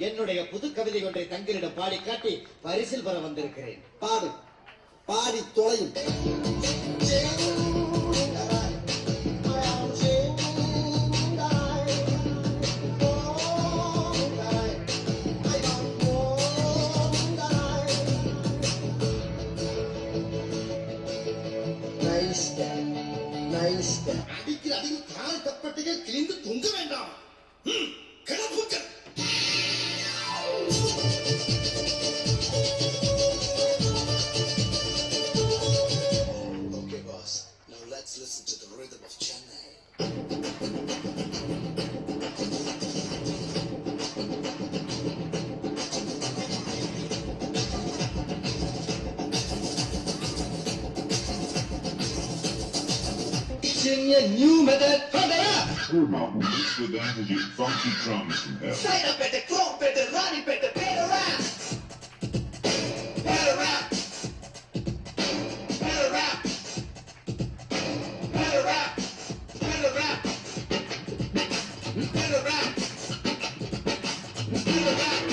என்னுடைய புது கவிதை ஒன்றை தங்களிடம் பாடி காட்டி பரிசில் பெற வந்திருக்கிறேன். பாடு, பாடி தொலையும். அடிக்கிற அடியில் கால் தப்பட்டைகள் கிழிந்து தொங்க வேண்டாம். கிளப்புக்கள். Okay, boss. Now let's listen to the rhythm of Chennai. Teaching a new method for the rap. Mix with energy, funky drums from hell. Side up at the club, at the running, at the better rap. Better rap. Better rap. Better rap. Better rap. Better rap. Better rap.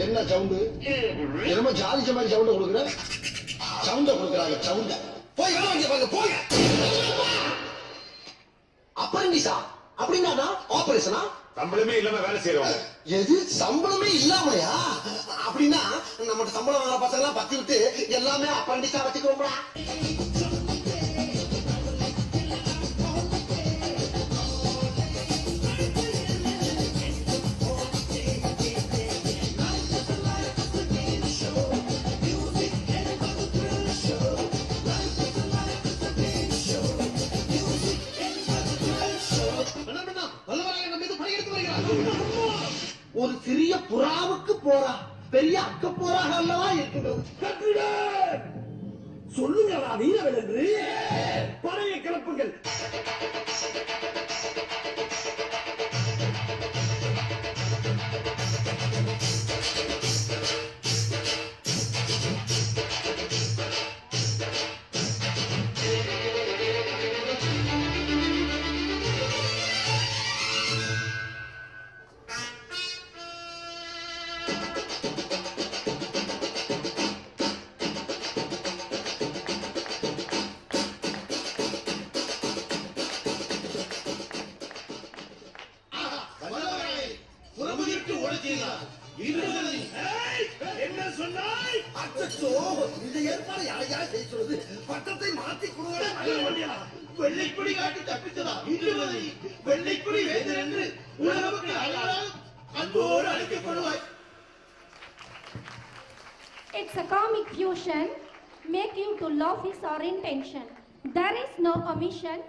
என்ன sound? என்னமோ ஜாலிச்ச மாதிரி சவுண்ட கொடுக்குற. சவுண்ட கொடுக்குறாங்க, சவுண்ட. போய் வேலை வாங்கி பாருங்க, போய். அப்ரண்டிஸா? அப்படின்னா ஆபரேஷனா? சம்பளமே இல்லாம வேலை செய்யறோம். எது சம்பளமே இல்லாமலையா? அப்படின்னா நம்ம சம்பளம் வாங்குற பசங்க எல்லாம் பத்தி விட்டு எல்லாமே அப்ரண்டிஸா வச்சுக்கிறோம்டா. ஒரு சிறிய புறாவுக்கு போறா, பெரிய அக்க போறாக அல்லவா இருக்கிறது. சொல்லுங்களா வீரர்கள் என்று பழைய கிளப்புகள். என்ன சொன்னாய்? அச்சோ, இந்த ஏற்பாடு யாரையா செய்ய சொல்லுது? பட்டத்தை மாத்தி கொடுங்க. வெள்ளைக்குடி காட்டி தப்பித்ததா இன்றுவரை வெள்ளைக்குடி வேந்தர் என்று உலகமுக்கு அடையாளம் அன்போடு அழைக்கப்படுவாய். It's a comic fusion, make you to laugh is our intention. There is no omission,